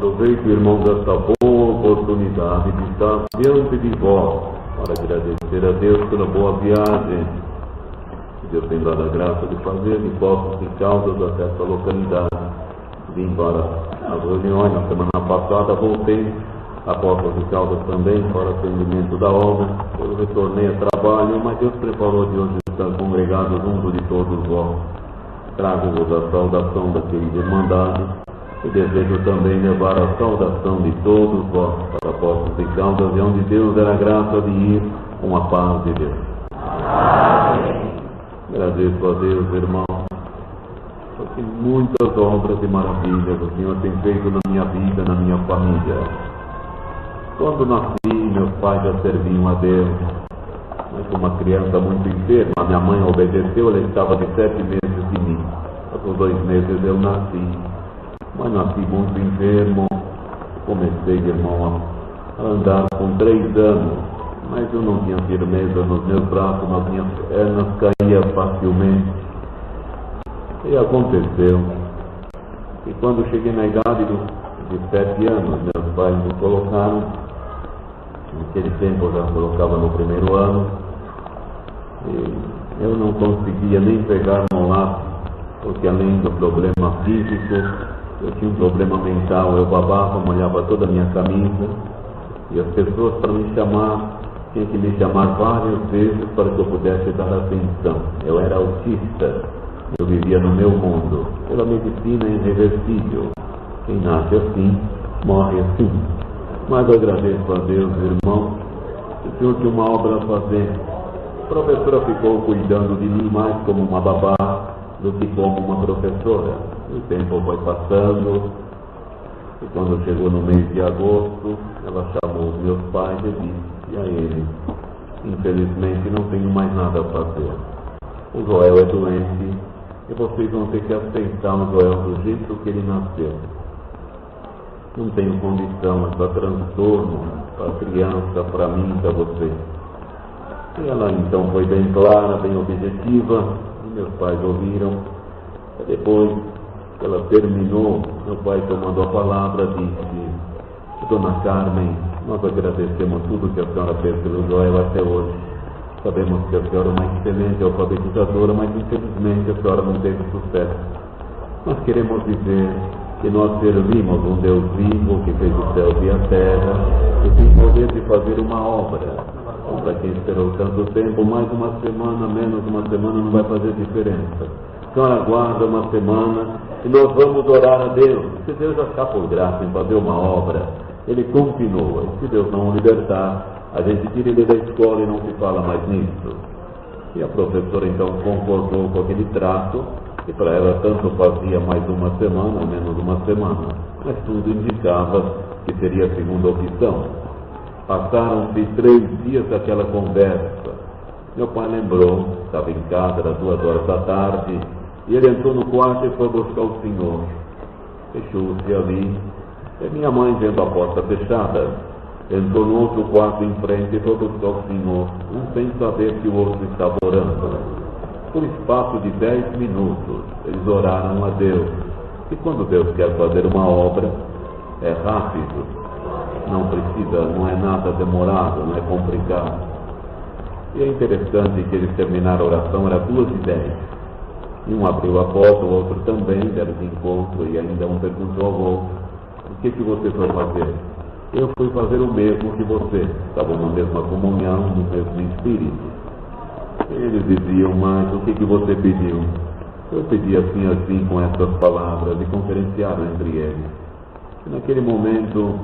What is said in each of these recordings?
Aproveito, irmãos, esta boa oportunidade de estar diante de vós para agradecer a Deus pela boa viagem que Deus tem dado a graça de fazer de Poços de Caldas até essa localidade. Vim para as reuniões na semana passada, voltei a Poços de Caldas também para atendimento da obra. Eu retornei a trabalho, mas Deus preparou de hoje estar congregados junto de todos vós. Trago-vos a saudação da querida Irmandade e desejo também levar a saudação de todos vós para Poços de Caldas, e onde Deus der a graça de ir com a paz de Deus. Amém. Agradeço a Deus, irmão, porque muitas obras e maravilhas o Senhor tem feito na minha vida, na minha família. Quando nasci, meus pais já serviam a Deus, mas uma criança muito enferma, minha mãe obedeceu, ela estava de 7 meses de mim. Por 2 meses eu nasci, mas nasci muito enfermo. Comecei, irmão, a andar com 3 anos, mas eu não tinha firmeza nos meus braços, nas minhas pernas, caía facilmente. E aconteceu que quando cheguei na idade de 7 anos, meus pais me colocaram, naquele tempo eu já colocava no 1º ano, e eu não conseguia nem pegar no lápis, porque além do problema físico, eu tinha um problema mental. Eu babava, molhava toda a minha camisa, e as pessoas, para me chamar, tinham que me chamar várias vezes para que eu pudesse dar atenção. Eu era autista, eu vivia no meu mundo. Pela medicina é irreversível, quem nasce assim, morre assim. Mas eu agradeço a Deus, irmão, que o Senhor tinha uma obra a fazer. A professora ficou cuidando de mim mais como uma babá do que como uma professora. O tempo foi passando, e quando chegou no mês de agosto, ela chamou os meus pais e disse a eles: infelizmente não tenho mais nada a fazer. O Joel é doente e vocês vão ter que aceitar o Joel do jeito que ele nasceu. Não tenho condição, é para transtorno, para a criança, para mim, para você. E ela então foi bem clara, bem objetiva, e meus pais ouviram. E depois que ela terminou, meu pai, tomando a palavra, disse: Dona Carmen, nós agradecemos tudo que a senhora fez pelo Joel até hoje. Sabemos que a senhora é uma excelente alfabetizadora, mas infelizmente a senhora não teve sucesso. Nós queremos dizer que nós servimos um Deus vivo que fez o céu e a terra e tem poder de fazer uma obra. Então, para quem esperou tanto tempo, mais uma semana, menos uma semana, não vai fazer diferença. A senhora aguarda uma semana e nós vamos orar a Deus. Se Deus já está por graça em fazer uma obra, Ele continua. E se Deus não o libertar, a gente tira ele da escola e não se fala mais nisso. E a professora então concordou com aquele trato, e para ela tanto fazia mais uma semana, menos uma semana, mas tudo indicava que seria a segunda opção. Passaram-se 3 dias daquela conversa. Meu pai lembrou, estava em casa, era 2 horas da tarde, e ele entrou no quarto e foi buscar o senhor. Fechou-se ali, e minha mãe, vendo a porta fechada, entrou no outro quarto em frente e foi buscar o senhor, um sem saber que o outro estava orando. Por espaço de 10 minutos, eles oraram a Deus. E quando Deus quer fazer uma obra, é rápido, não precisa, não é nada demorado, não é complicado. E é interessante que eles terminaram a oração, era 2h10. E um abriu a porta, o outro também, deram de encontro, e ainda um perguntou ao outro: o que você foi fazer? Eu fui fazer o mesmo que você. Estavam na mesma comunhão, no mesmo espírito. Eles diziam: mas o que você pediu? Eu pedi assim, com essas palavras, e conferenciaram entre eles. E naquele momento,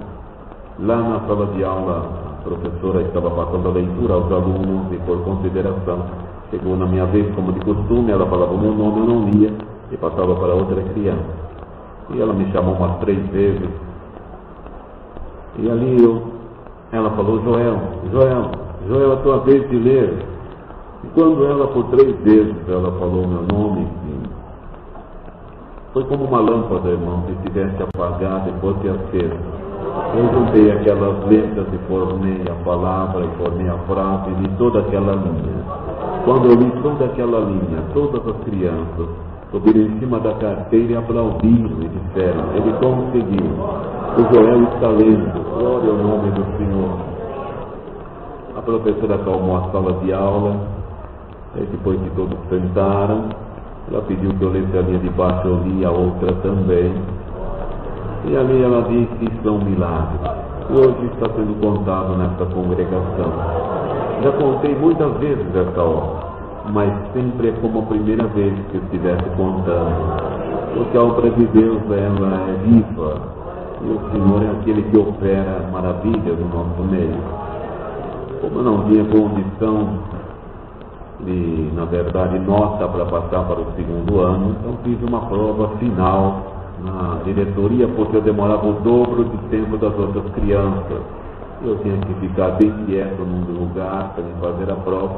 lá na sala de aula, a professora estava passando a leitura aos alunos, e por consideração, chegou na minha vez, como de costume, ela falava o meu nome, eu não lia, e passava para outra criança. E ela me chamou umas 3 vezes, e ali ela falou: Joel, a tua vez de ler. E quando ela, por 3 vezes, ela falou meu nome, foi como uma lâmpada, irmão, se estivesse apagada e fosse acesa. Eu juntei aquelas letras e formei a palavra, e formei a frase, e li toda aquela linha. Quando eu li toda aquela linha, todas as crianças subiram em cima da carteira e aplaudiram e disseram: ele conseguiu. O Joel está lendo, glória ao nome do Senhor. A professora acalmou a sala de aula, e depois que todos sentaram, ela pediu que eu lesse a linha de baixo, eu li a outra também. E ali ela disse que isso é um milagre. Hoje está sendo contado nesta congregação. Já contei muitas vezes essa obra, mas sempre é como a primeira vez que eu estivesse contando. Porque a obra de Deus, ela é viva. E o Senhor é aquele que opera maravilhas no nosso meio. Como eu não tinha condição de, na verdade, nota para passar para o segundo ano, então fiz uma prova final na diretoria, porque eu demorava o dobro de tempo das outras crianças. Eu tinha que ficar bem quieto num lugar para fazer a prova.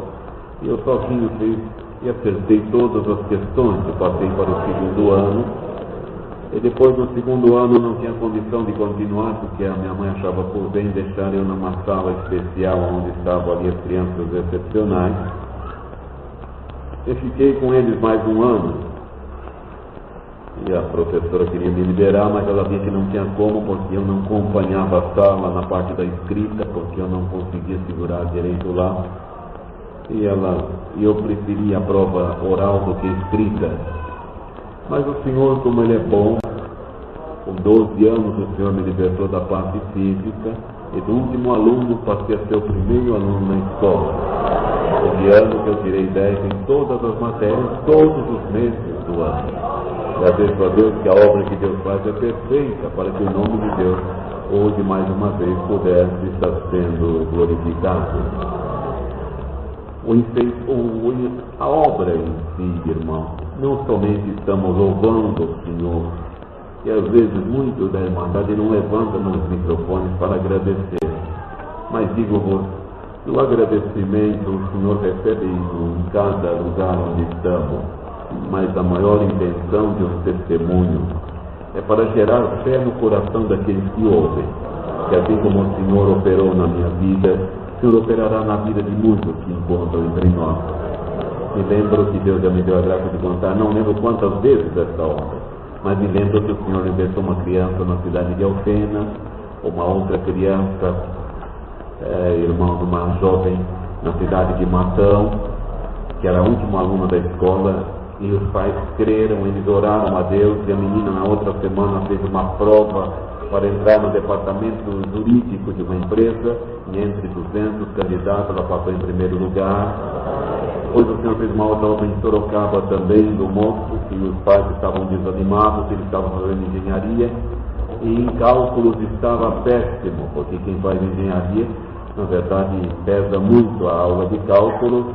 E eu sozinho fiz e acertei todas as questões. Eu passei para o segundo ano. E depois do segundo ano não tinha condição de continuar, porque a minha mãe achava por bem deixar eu numa sala especial onde estavam ali as crianças excepcionais. Eu fiquei com eles mais um ano. E a professora queria me liberar, mas ela disse que não tinha como, porque eu não acompanhava a sala na parte da escrita, porque eu não conseguia segurar direito lá. E eu preferia a prova oral do que escrita. Mas o Senhor, como Ele é bom, com 12 anos o Senhor me libertou da parte física, e do último aluno passei a ser o primeiro aluno na escola. Houve ano que eu tirei 10 em todas as matérias, todos os meses do ano. Agradeço a Deus que a obra que Deus faz é perfeita, para que o nome de Deus, hoje mais uma vez, pudesse estar sendo glorificado. A obra em si, irmão, não somente estamos louvando o Senhor, e às vezes muitos da Irmandade não levantam os microfones para agradecer, mas digo-vos, o agradecimento o Senhor recebe em cada lugar onde estamos. Mas a maior intenção de um testemunho é para gerar fé no coração daqueles que ouvem. Que assim como o Senhor operou na minha vida, o Senhor operará na vida de muitos que encontram entre nós. Me lembro que Deus já me deu a graça de contar, não lembro quantas vezes essa obra, mas me lembro que o Senhor libertou uma criança na cidade de Alfena, uma outra criança, irmão de uma jovem na cidade de Matão, que era a última aluna da escola. E os pais creram, eles oraram a Deus, e a menina na outra semana fez uma prova para entrar no departamento jurídico de uma empresa, e entre 200 candidatos ela passou em primeiro lugar. Depois o Senhor fez uma outra obra em Sorocaba também, do moço, que os pais estavam desanimados, eles estavam fazendo engenharia, e em cálculos estava péssimo, porque quem faz engenharia, na verdade, pesa muito a aula de cálculos.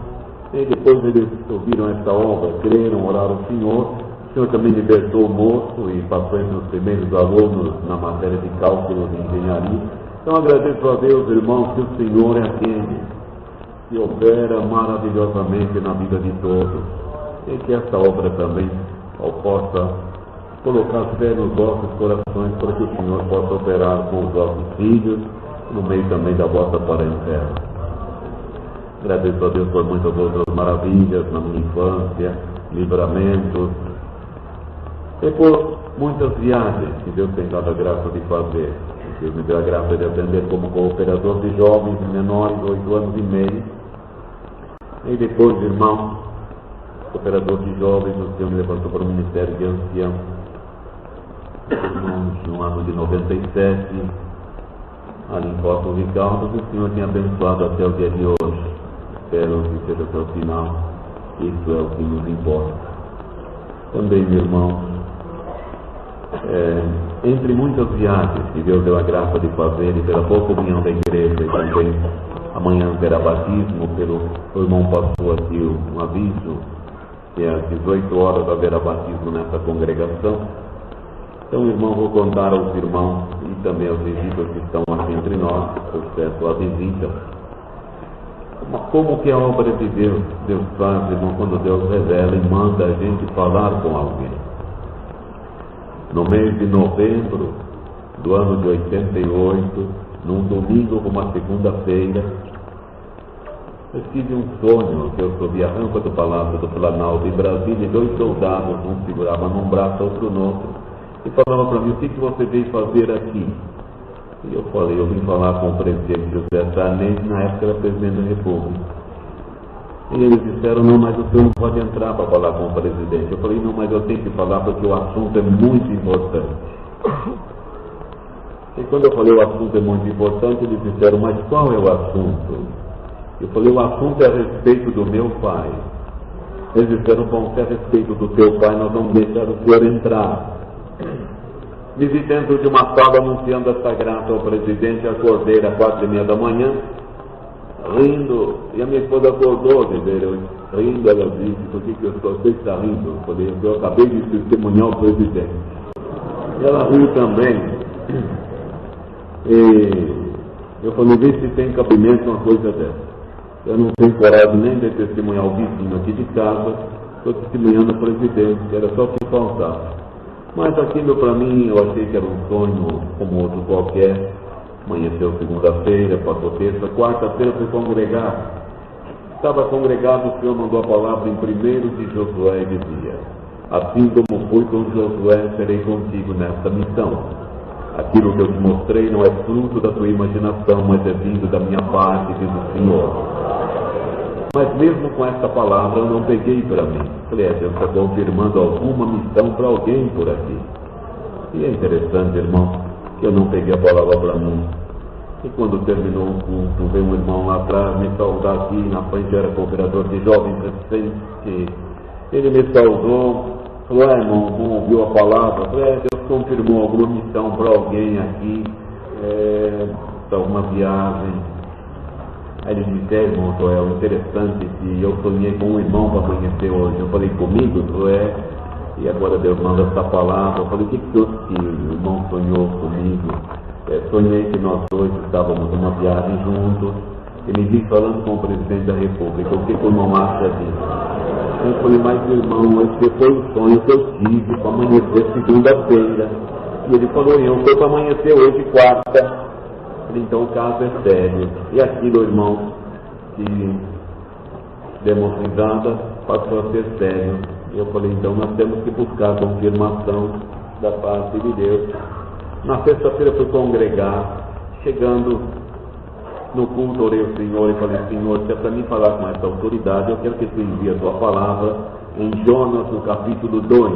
E depois eles ouviram esta obra, creram, oraram ao Senhor. O Senhor também libertou o moço e passou entre os primeiros alunos na matéria de cálculos e engenharia. Então agradeço a Deus, irmãos, que o Senhor é aquele que opera maravilhosamente na vida de todos. E que esta obra também possa colocar fé nos vossos corações, para que o Senhor possa operar com os vossos filhos, no meio também da vossa parentela. Agradeço a Deus por muitas outras maravilhas na minha infância, livramentos, e por muitas viagens que Deus tem dado a graça de fazer. Deus me deu a graça de atender como cooperador de jovens e menores, 8 anos e meio. E depois, irmão, cooperador de jovens, o Senhor me levantou para o Ministério de Ancião. No ano de 97, ali em Foz do Caldas, o Senhor tinha abençoado até o dia de hoje. Espero que seja até o final. Isso é o que nos importa. Também, meu irmão, entre muitas viagens que Deus deu a graça de fazer, e pela boa comunhão da igreja, e também amanhã terá batismo, o irmão passou aqui um aviso, que às 18 horas haverá batismo nessa congregação. Então, irmão, vou contar aos irmãos e também aos visitas que estão aqui entre nós, processo a visita, como que a obra de Deus faz, irmão, quando Deus revela e manda a gente falar com alguém. No mês de novembro do ano de 88, num domingo com uma segunda-feira, eu tive um sonho que eu subi a rampa do Palácio do Planalto em Brasília, e 2 soldados, um segurava num braço, outro no outro, e falavam para mim: o que você veio fazer aqui? E eu falei, eu vim falar com o presidente José Sarney, na época era presidente da República. E eles disseram, não, mas o senhor não pode entrar para falar com o presidente. Eu falei, não, mas eu tenho que falar porque o assunto é muito importante. E quando eu falei o assunto é muito importante, eles disseram, mas qual é o assunto? Eu falei, o assunto é a respeito do meu pai. Eles disseram, bom, se é a respeito do teu pai, nós vamos deixar o senhor entrar. Me vi dentro de uma sala anunciando essa graça ao presidente, acordei às 4:30 da manhã, rindo, e a minha esposa acordou, rindo, ela disse, por que você está rindo? Eu falei, eu acabei de testemunhar o presidente. E ela riu também. E eu falei, vê se tem cabimento uma coisa dessa. Eu não tenho coragem nem de testemunhar o vizinho aqui de casa, estou testemunhando o presidente, era só o que faltava. Mas aquilo para mim, eu achei que era um sonho como outro qualquer. Amanheceu segunda-feira, passou terça, quarta-feira fui congregar. Estava congregado, o Senhor mandou a palavra em 1 de Josué e dizia, assim como fui com Josué, serei contigo nesta missão. Aquilo que eu te mostrei não é fruto da tua imaginação, mas é vindo da minha parte, diz o Senhor. Mas mesmo com essa palavra eu não peguei para mim. Falei, Deus está confirmando alguma missão para alguém por aqui. E é interessante, irmão, que eu não peguei a palavra para mim. E quando terminou o culto, veio um irmão lá atrás me saudar aqui, na frente era cooperador de jovens recente. Ele me saudou, falou, irmão, não ouviu a palavra? Falei, Deus confirmou alguma missão para alguém aqui, alguma viagem. Aí ele disse, irmão Joel, interessante que eu sonhei com um irmão para amanhecer hoje. Eu falei, comigo? Ele falou, e agora Deus manda essa palavra. Eu falei, o que o irmão sonhou comigo? Sonhei que nós dois estávamos numa viagem juntos. Ele me falando com o presidente da República, o que o irmão acha disso? Eu falei, mas irmão, esse foi o sonho que eu tive para amanhecer segunda-feira. E ele falou, eu foi para amanhecer hoje, quarta. Então o caso é sério. E aquilo, irmão, que demos risada, passou a ser sério. E eu falei, então nós temos que buscar a confirmação da parte de Deus. Na sexta-feira fui congregar, chegando no culto, orei ao Senhor e falei, Senhor, se é para mim falar com essa autoridade, eu quero que tu envie a tua palavra em Jonas, no capítulo 2.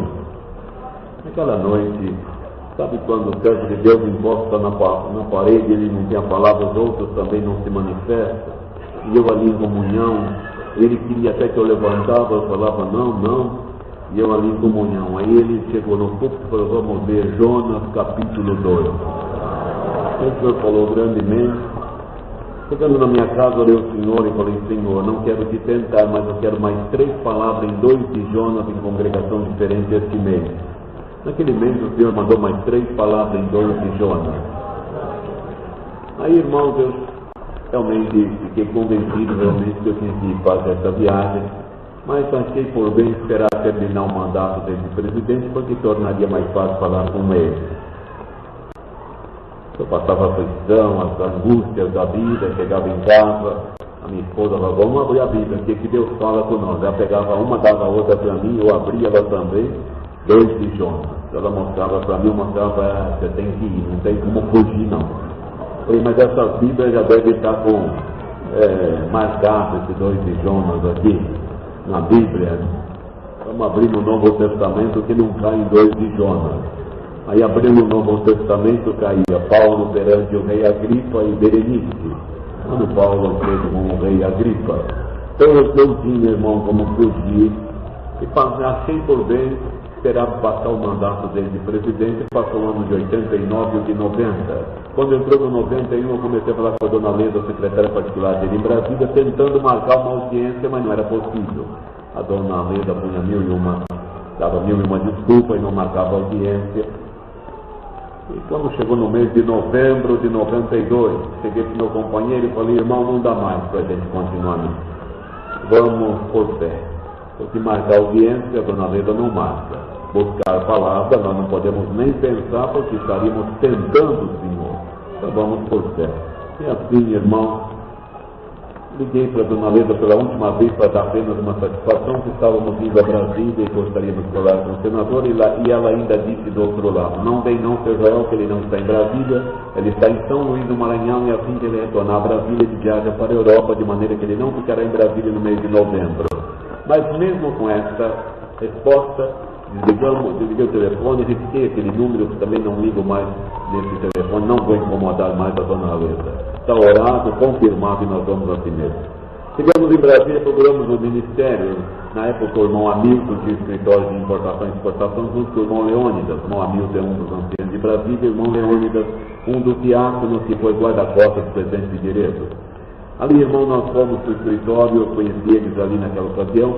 Naquela noite, sabe quando o servo de Deus encosta na parede e ele não tem a palavra, os outros também não se manifestam? E eu ali em comunhão, ele queria até que eu levantava, eu falava, não. E eu ali em comunhão. Aí ele chegou no culto e falou, vamos ver Jonas capítulo 2. O Senhor falou grandemente. Chegando na minha casa, orei ao Senhor e falei, Senhor, não quero te tentar, mas eu quero mais 3 palavras em 2 de Jonas em congregação diferente este mês. Naquele mês o Senhor mandou mais 3 palavras em 2 de Jonas. Aí, irmãos, eu realmente fiquei convencido que eu tinha que fazer essa viagem, mas achei por bem esperar terminar o mandato desse presidente, porque tornaria mais fácil falar com ele. Eu passava a aflição, as angústias da vida, chegava em casa, a minha esposa falava, vamos abrir a Bíblia, o que Deus fala com nós? Ela pegava uma, dava a outra para mim, eu abria ela também, 2 de Jonas. Ela mostrava para mim, eu mostrava, você tem que ir, não tem como fugir não. Eu falei, mas essa Bíblia já deve estar com marcado esse 2 de Jonas aqui, na Bíblia. Vamos abrir no Novo Testamento que não cai em 2 de Jonas. Aí abrindo o Novo Testamento caía Paulo perante o rei Agripa e Berenice. Quando Paulo fez com o rei Agripa, então eu não tinha, irmão, como fugir. E achei por bem esperar passar o mandato dele de presidente. Passou o ano de 89 e o de 90. Quando entrou no 91, eu comecei a falar com a dona Leda, secretária particular dele em Brasília, tentando marcar uma audiência, mas não era possível. A dona Leda punha dava mil e uma desculpa e não marcava audiência. E quando chegou no mês de novembro de 92, cheguei para o meu companheiro e falei, irmão, não dá mais para a gente continuar nisso. Vamos por fé. Se marcar audiência, a dona Leda não marca. Buscar a palavra, nós não podemos nem pensar, porque estaríamos tentando o Senhor. Então vamos por fé. E assim, irmão, Liguei para a dona Leda pela última vez para dar apenas uma satisfação que estávamos indo a Brasília e gostaríamos de falar com o senador, e ela ainda disse do outro lado: não vem não, seu Joel, que ele não está em Brasília, ele está em São Luís do Maranhão, e assim que ele retornar a Brasília, ele viaja para a Europa, de maneira que ele não ficará em Brasília no mês de novembro. Mas mesmo com esta resposta, desliguei o telefone, risquei aquele número, que também não ligo mais nesse telefone, não vou incomodar mais a dona Leda. Está orado, confirmado, e nós vamos assim mesmo. Chegamos em Brasília, procuramos o Ministério. Na época, o irmão Hamilton tinha escritório de importação e exportação, junto com o irmão Leônidas. O irmão Hamilton é um dos anciãos de Brasília, e o irmão Leônidas, um dos diáconos que foi guarda-costas do presidente Figueiredo. Ali, irmão, nós fomos para o escritório, eu conheci eles ali naquela ocasião,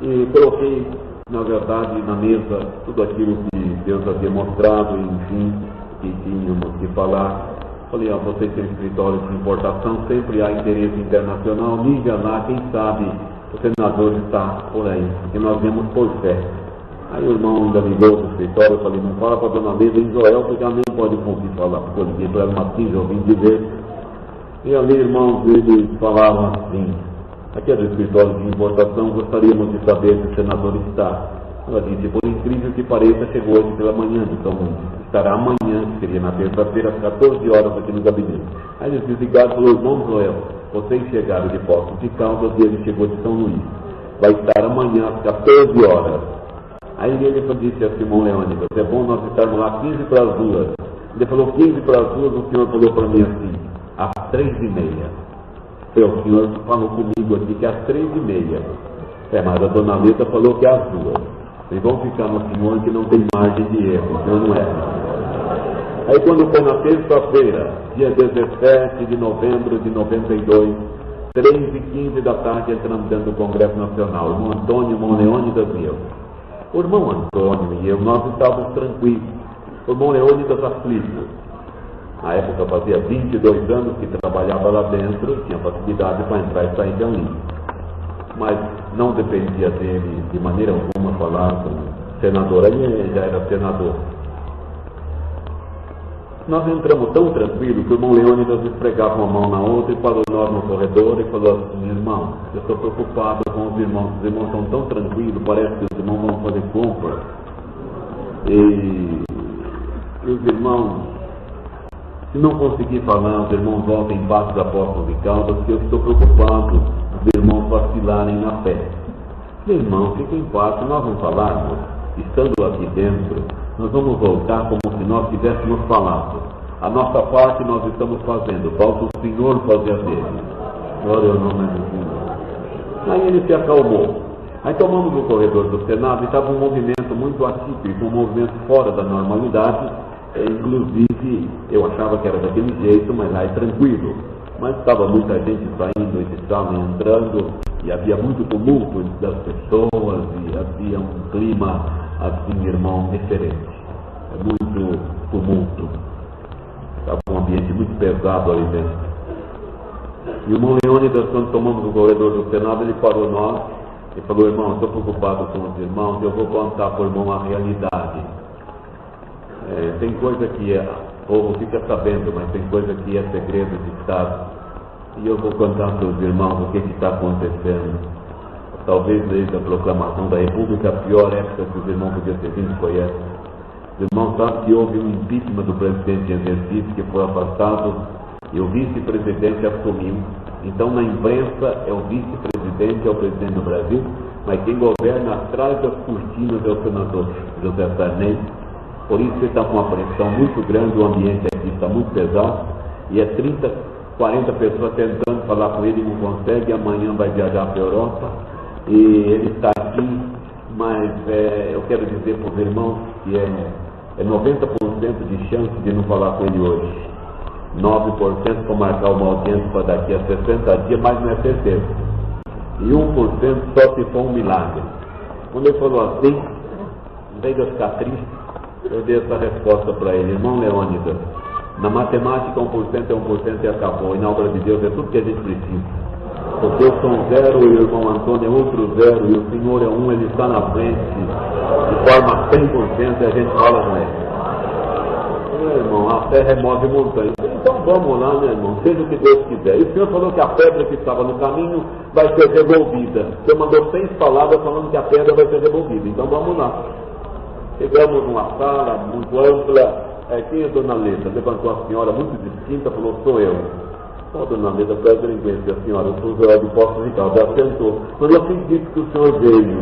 e coloquei, na verdade, na mesa tudo aquilo que Deus havia mostrado, enfim, que tínhamos que falar. Falei, ó, vocês têm escritório de importação, sempre há interesse internacional, liga lá, quem sabe o senador está por aí, porque nós viemos por fé. Aí o irmão ainda ligou do escritório, eu falei, não fala para a dona Leda em Joel, porque ela nem pode conseguir falar, porque eu liguei para ela umas 15, eu vim dizer. E ali, irmãos, eles falavam assim: aqui é do escritório de importação, gostaríamos de saber se o senador está. Ela disse, por incrível que pareça, chegou hoje pela manhã, então estará amanhã, que seria na terça-feira, às 14 horas aqui no gabinete. Aí eles desligaram e falaram, irmão Joel, vocês chegaram de Poços de Caldas e ele chegou de São Luís. Vai estar amanhã às 14 horas. Aí ele disse a Simão Leônidas, é bom nós estarmos lá 15 para as 2. Ele falou 15 para as 2, o senhor falou para mim assim, às 3h30. O senhor falou comigo aqui que às 3h30. Mas a dona Leda falou que é às 2. Vocês vão ficar no senhor que não tem margem de erro, o senhor não é. Aí quando foi na terça-feira, dia 17 de novembro de 92, 3h15 da tarde, entramos dentro do Congresso Nacional, o irmão Antônio, o irmão Leônidas e eu. O irmão Antônio e eu, nós estávamos tranquilos. O irmão Leônidas aflito. Na época fazia 22 anos que trabalhava lá dentro, tinha facilidade para entrar e sair de ali. Mas não dependia dele de maneira alguma falar com o senador, aí ele já era senador. Nós entramos tão tranquilos que o irmão Leônidas esfregava uma mão na outra e parou nós no corredor e falou assim, irmão, eu estou preocupado com os irmãos estão tão tranquilos, parece que os irmãos vão fazer compra. E os irmãos, se não conseguir falar, os irmãos voltam embaixo da porta de Caldas, porque eu estou preocupado os irmãos vacilarem na fé. Irmão, fiquem em paz, se nós não falarmos, estando aqui dentro, nós vamos voltar como se nós tivéssemos falado. A nossa parte nós estamos fazendo, falta o Senhor fazer a dele. Glória ao nome do Senhor. Aí ele se acalmou. Aí tomamos o corredor do Senado e estava um movimento muito atípico, um movimento fora da normalidade. Inclusive, eu achava que era daquele jeito, mas lá é tranquilo. Mas estava muita gente saindo e estavam entrando, e havia muito tumulto das pessoas, e havia um clima, assim, irmão, diferente. Muito tumulto. Estava um ambiente muito pesado ali dentro. E o irmão Leônidas, quando tomamos o corredor do Senado, ele parou nós e falou, irmão, estou preocupado com os irmãos, eu vou contar para o irmão a realidade. Tem coisa que o povo fica sabendo, mas tem coisa que é segredo de Estado. E eu vou contar para os irmãos o que está acontecendo. Talvez desde a proclamação da República, a pior época que os irmãos podiam ter vindo foi essa. Os irmãos sabem que houve um impeachment do presidente em exercício, que foi afastado, e o vice-presidente assumiu. Então, na imprensa, é o vice-presidente, é o presidente do Brasil, mas quem governa atrás das cortinas é o senador José Sarney. Por isso ele está com uma pressão muito grande, o ambiente aqui está muito pesado, e é 30, 40 pessoas tentando falar com ele, não consegue, amanhã vai viajar para a Europa, e ele está aqui, mas eu quero dizer para os irmãos que é 90% de chance de não falar com ele hoje, 9% para marcar uma audiência para daqui a 60 dias, mas não é certeza, e 1% só se for um milagre. Quando ele falou assim, em vez de eu ficar triste, eu dei essa resposta para ele, irmão Leônidas, na matemática 1% é 1% e acabou, e na obra de Deus é tudo que a gente precisa. Porque eu sou um zero e o irmão Antônio é outro zero, e o Senhor é um, ele está na frente, de forma 100% e a gente fala com ele. Meu irmão, a fé remove montanhas. Então vamos lá, meu irmão, seja o que Deus quiser. E o senhor falou que a pedra que estava no caminho vai ser revolvida. O senhor mandou 6 palavras falando que a pedra vai ser revolvida. Então vamos lá. Chegamos numa sala muito ampla. Quem é a dona Leda? Levantou a senhora muito distinta, falou, sou eu. Ó, dona Leda, prazer em conhecer a senhora. Eu sou o Zé de Poços de Caldas. Já sentou. Mas eu acredito que o senhor veio.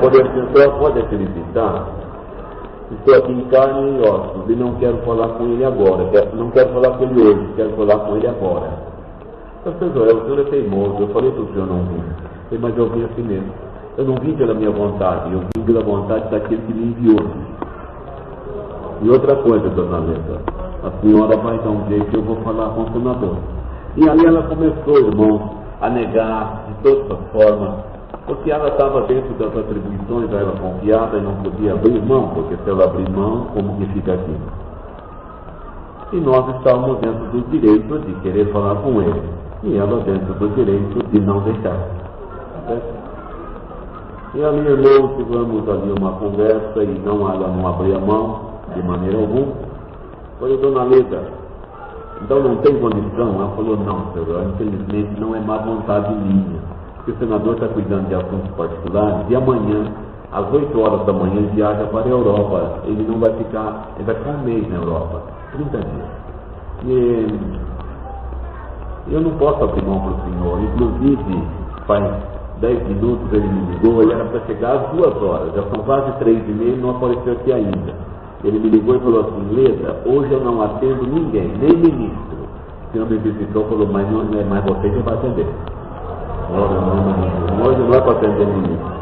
Pode acreditar? Estou aqui em carne e ossos e não quero falar com ele agora. Não quero falar com ele hoje, quero falar com ele agora. Pastor Joel, o senhor é teimoso. Eu falei para o senhor não vir. Mas eu vim assim mesmo. Eu não vim pela minha vontade, eu vim pela vontade daquele que me enviou. E outra coisa, dona Leda, a senhora vai dar um jeito que eu vou falar com o senador. E ali ela começou, irmão, a negar de todas as formas, porque ela estava dentro das atribuições, ela confiada e não podia abrir mão, porque se ela abrir mão, como que fica aqui? E nós estávamos dentro do direito de querer falar com ele, e ela dentro do direito de não deixar. Certo? E ali, irmão, tivemos ali uma conversa e ela não abria mão de maneira alguma. Falei, dona Leda, então não tem condição? Ela falou, não, senhor, infelizmente não é má vontade minha. Porque o senador está cuidando de assuntos particulares e amanhã, às 8 horas da manhã, ele viaja para a Europa. Ele não vai ficar, ele vai ficar um mês na Europa, 30 dias. E eu não posso abrir mão para o senhor. Inclusive, faz 10 minutos ele me ligou, ele era para chegar às 2 horas, já são quase 3h30 e não apareceu aqui ainda. Ele me ligou e falou assim, Leda, hoje eu não atendo ninguém, nem ministro. O senhor me visitou e falou, mas não é mais você que vai atender. Hoje não é para atender ministro.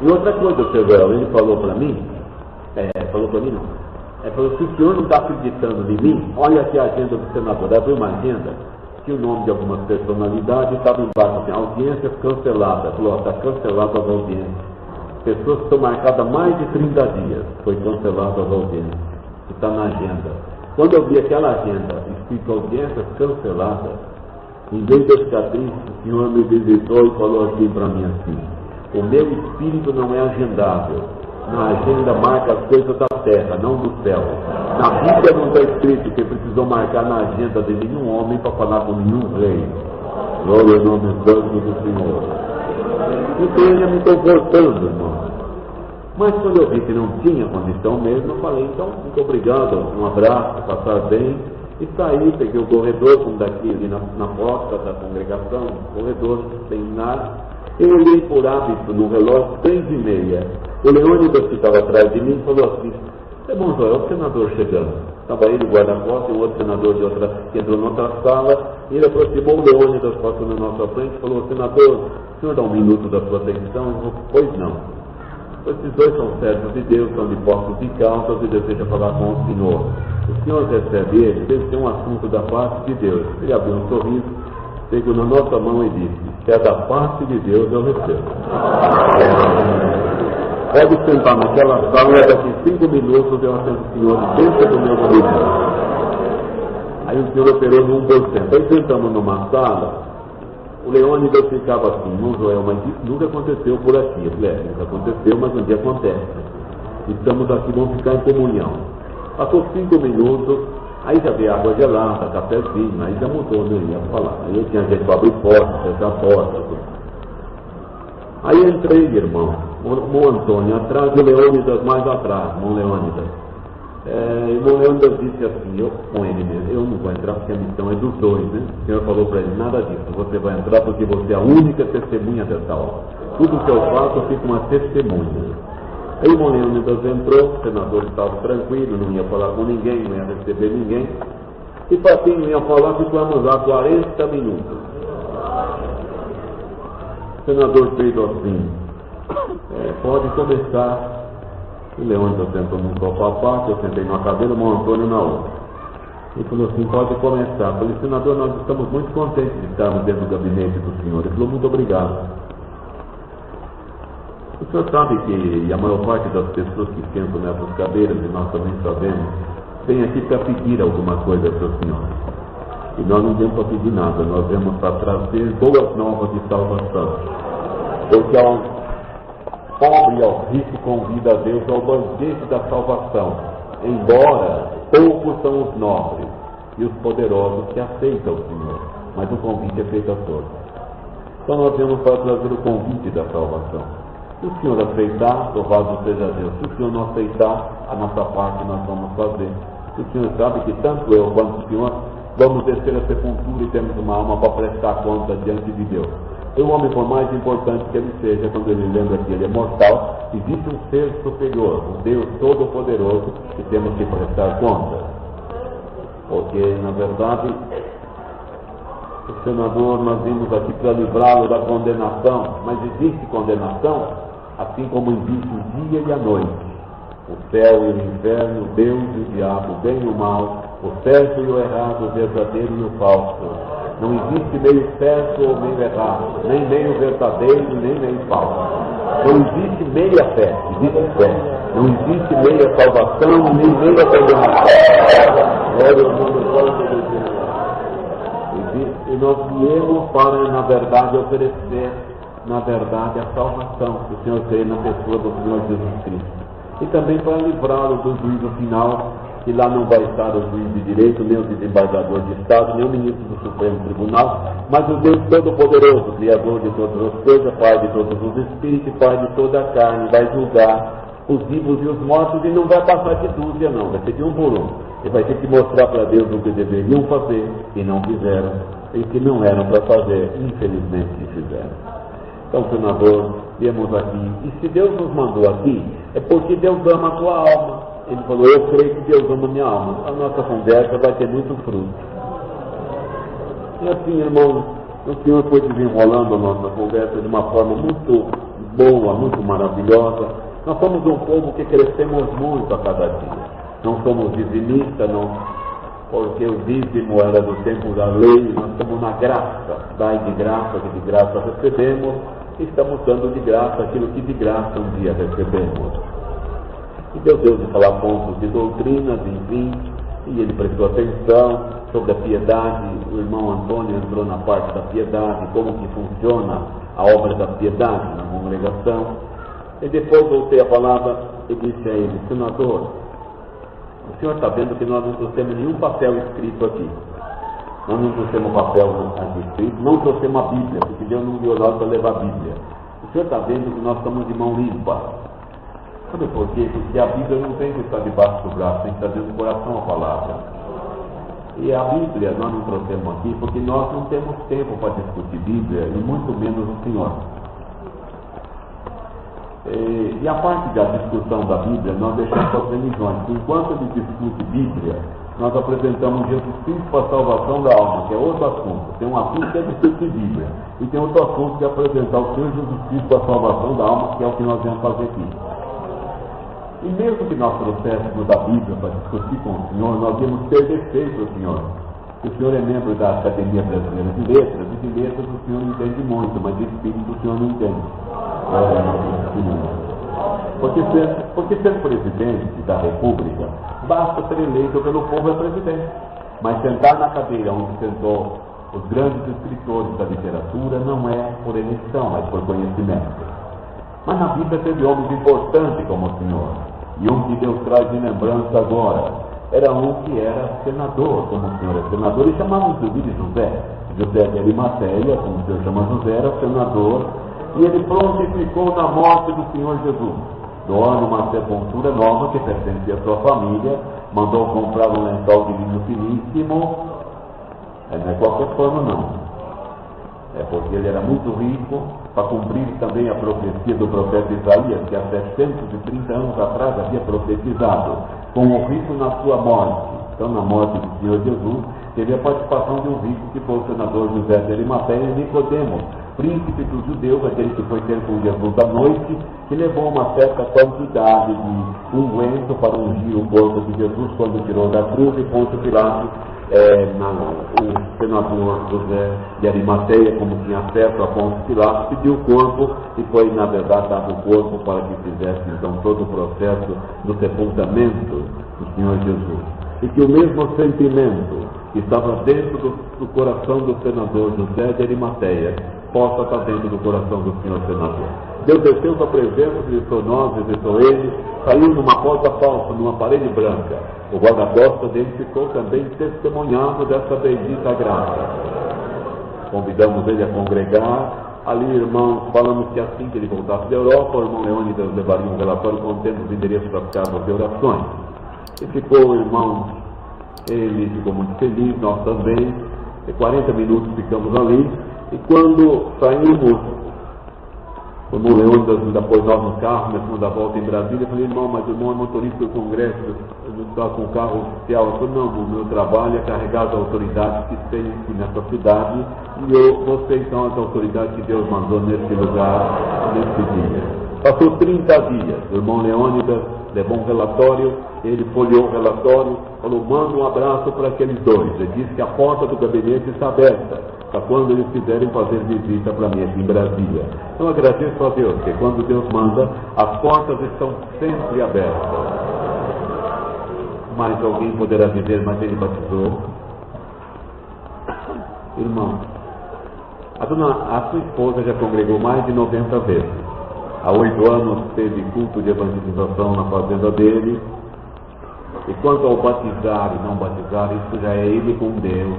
E outra coisa, seu Joel, ele falou para mim, falou se o senhor não está acreditando em mim, olha aqui a agenda do senador, abriu uma agenda, que o nome de algumas personalidades estava embaixo, assim, audiências canceladas. Falou, está cancelada as audiências. Pessoas que estão marcadas há mais de 30 dias, foi cancelada as audiências. Está na agenda. Quando eu vi aquela agenda, escrito audiências canceladas, em vez de eu ficar triste, o senhor me visitou e falou assim para mim assim, o meu espírito não é agendável. Na agenda marca as coisas da terra, não do céu. Na Bíblia não está escrito que precisou marcar na agenda de nenhum homem para falar com nenhum rei. Glória ao nome santo do Senhor. Então ele ia me confortando, irmão. Mas quando eu vi que não tinha condição mesmo, eu falei, então, muito obrigado, um abraço, passar bem. E saí, peguei o corredor, como daqui ali na porta da congregação, corredor sem nada. Eu olhei por hábito no relógio, 3h30. O Leônidas que estava atrás de mim falou assim, é bom, Joel, o senador chegando. Estava ele, o guarda-costas, e o outro senador que entrou em outra sala, e ele aproximou o Leônidas, passou na nossa frente e falou, senador, o senhor dá um minuto da sua atenção? Eu falei, pois não. Esses dois são servos de Deus, são de Poços de Caldas e desejam falar com o senhor. O senhor recebe ele, deve ser um assunto da parte de Deus. Ele abriu um sorriso, pegou na nossa mão e disse, se é da parte de Deus, eu recebo. Pode sentar naquela sala, daqui 5 minutos eu atendo o senhor dentro do meu gabinete. Aí o senhor operou no 1%. Aí sentamos numa sala, o Leônidas ficava assim, não, Joel, mas isso nunca aconteceu por aqui. Eu falei, nunca aconteceu, mas um dia acontece. Estamos aqui, vamos ficar em comunhão. Passou 5 minutos, aí já veio água gelada, cafezinho, aí já mudou, né? Ia falar. Aí eu tinha gente para abrir porta, fechar a porta. Aí entrei, irmão, o Antônio atrás, o Leônidas mais atrás, irmão Leônidas. O irmão Leônidas disse assim, eu com ele mesmo, eu não vou entrar porque a missão é dos dois, né? O senhor falou para ele, nada disso, você vai entrar porque você é a única testemunha dessa obra. Tudo que eu faço, eu fico uma testemunha. Aí o irmão Leônidas entrou, o senador estava tranquilo, não ia falar com ninguém, não ia receber ninguém. E para quem não ia falar, ficamos lá 40 minutos. O senador fez assim, pode começar. O Leônidas sentou num sofá à parte, eu sentei numa cadeira, o irmão Antônio na outra. Ele falou assim, pode começar. Eu falei, senador, nós estamos muito contentes de estarmos dentro do gabinete do senhor. Ele falou, muito obrigado. O senhor sabe que a maior parte das pessoas que sentam nessas cadeiras, e nós também sabemos, vem aqui para pedir alguma coisa para o senhor. E nós não viemos para pedir nada, nós viemos para trazer boas novas de salvação. Porque ao pobre e ao rico convida a Deus ao banquete da salvação. Embora Poucos são os nobres e os poderosos que aceitam o Senhor, mas o convite é feito a todos. Então nós viemos para trazer o convite da salvação. Se o Senhor aceitar, louvado seja Deus. Se o Senhor não aceitar, a nossa parte nós vamos fazer. O Senhor sabe que tanto eu quanto o Senhor vamos descer a sepultura e temos uma alma para prestar conta diante de Deus. E o homem, por mais importante que ele seja, quando ele lembra que ele é mortal, existe um ser superior, um Deus todo-poderoso, que temos que prestar conta. Porque, na verdade, o senador, nós vimos aqui para livrá-lo da condenação, mas existe condenação, assim como existe o dia e a noite. O céu e o inferno, Deus e o diabo, o bem e o mal, o certo e o errado, o verdadeiro e o falso. Não existe meio certo ou meio errado, nem meio verdadeiro, nem meio falso. Não existe meia fé, existe fé. Não existe meia salvação, nem meia condenação. Glória ao nome do Deus. E nós viemos para, na verdade, oferecer, na verdade, a salvação que o Senhor tem na pessoa do Senhor Jesus Cristo. E também para livrá-lo do juízo final, que lá não vai estar o juiz de direito, nem o desembargador de Estado, nem o ministro do Supremo Tribunal, mas o Deus Todo-Poderoso, Criador de todas as coisas, Pai de todos os espíritos, Pai de toda a carne, vai julgar os vivos e os mortos e não vai passar de dúzia, não, vai ser de um por um. Ele vai ter que mostrar para Deus o que deveriam fazer e não fizeram, e que não eram para fazer, infelizmente fizeram. Então, senador, viemos aqui, e se Deus nos mandou aqui, é porque Deus ama a tua alma. Ele falou, eu creio que Deus ama a minha alma. A nossa conversa vai ter muito fruto. E assim, irmão, o Senhor foi desenrolando a nossa conversa de uma forma muito boa, muito maravilhosa. Nós somos um povo que crescemos muito a cada dia. Não somos dizimistas, não, porque o dízimo era do tempo da lei. Nós estamos na graça, dai de graça, que de graça recebemos, e estamos dando de graça aquilo que de graça um dia recebemos. E deu Deus de falar pontos de doutrinas, enfim, e ele prestou atenção sobre a piedade. O irmão Antônio entrou na parte da piedade, como que funciona a obra da piedade na congregação. E depois voltei a palavra e disse a ele, senador, o senhor está vendo que nós não trouxemos nenhum papel escrito aqui. Nós não trouxemos papel escrito, não trouxemos a Bíblia, porque Deus não deu nós para levar a Bíblia. O senhor está vendo que nós estamos de mão limpa. Sabe por quê? Porque a Bíblia não tem que estar debaixo do braço, tem que estar dentro do coração a palavra. E a Bíblia nós não trouxemos aqui porque nós não temos tempo para discutir Bíblia, e muito menos o Senhor. E a parte da discussão da Bíblia, nós deixamos para as religiões. Enquanto ele discute Bíblia, nós apresentamos Jesus Cristo para a salvação da alma, que é outro assunto. Tem um assunto que é discutir Bíblia, e tem outro assunto que é apresentar o Senhor Jesus Cristo para a salvação da alma, que é o que nós vamos fazer aqui. E mesmo que nós trouxéssemos da Bíblia para discutir com o Senhor, nós íamos ter defeito ao Senhor. O Senhor é membro da Academia Brasileira de Letras, e de letras o Senhor entende muito, mas de espírito o Senhor não entende. Porque ser presidente da República, basta ser eleito pelo povo é presidente. Mas sentar na cadeira onde sentou os grandes escritores da literatura não é por eleição, mas por conhecimento. Mas na Bíblia teve homens importantes como o Senhor. E um que Deus traz de lembrança agora, era um que era senador, como o Senhor é senador, e chamavam inclusive de José. José de Arimateia, como o Senhor chama José, era senador, e ele prontificou na morte do Senhor Jesus, doando uma sepultura nova que pertencia à sua família, mandou comprar um lençol de linho finíssimo, não é qualquer pano não, é porque ele era muito rico, para cumprir também a profecia do profeta Isaías, que há 730 anos atrás havia profetizado, com o rico na sua morte. Então, na morte do Senhor Jesus, teve a participação de um rico que foi o senador José de Arimateia e Nicodemo, príncipe dos judeus, aquele que foi ter com Jesus à noite, que levou uma certa quantidade de unguento para ungir o corpo de Jesus quando tirou da cruz, e Pôncio Pilatos, o senador José de Arimateia, como tinha acesso a Pôncio Pilatos, pediu o corpo e foi, na verdade, dado o corpo para que fizesse então todo o processo do sepultamento do Senhor Jesus. E que o mesmo sentimento que estava dentro do coração do senador José de Arimateia possa estar dentro do coração do Senhor senador. Deus desceu sua presença, visitou nós, visitou ele, saiu numa porta falsa, numa parede branca. O guarda-costas dele ficou também testemunhando dessa bendita graça. Convidamos ele a congregar. Ali, irmãos, falamos que assim que ele voltasse da Europa, o irmão Leônidas levaria um relatório contendo os endereços das casas de orações. E ficou, irmãos, ele ficou muito feliz, nós também. E 40 minutos ficamos ali. E quando saímos, o irmão Leônidas ainda pôs nós no carro, começamos a volta em Brasília. Eu falei, irmão, mas o irmão é motorista do Congresso, eu estou com o carro oficial. Eu falei, não, o meu trabalho é carregar as autoridades que têm aqui nessa cidade, e vocês são as autoridades que Deus mandou nesse lugar, nesse dia. Passou 30 dias, o irmão Leônidas levou um relatório, ele folheou o relatório, falou, manda um abraço para aqueles dois. Ele disse que a porta do gabinete está aberta, para quando eles quiserem fazer visita para mim aqui em Brasília. Então agradeço a Deus, porque quando Deus manda, as portas estão sempre abertas. Mas alguém poderá dizer, mas ele batizou. Irmão, a sua esposa já congregou mais de 90 vezes. Há 8 anos teve culto de evangelização na fazenda dele. E quanto ao batizar e não batizar, isso já é ele com Deus.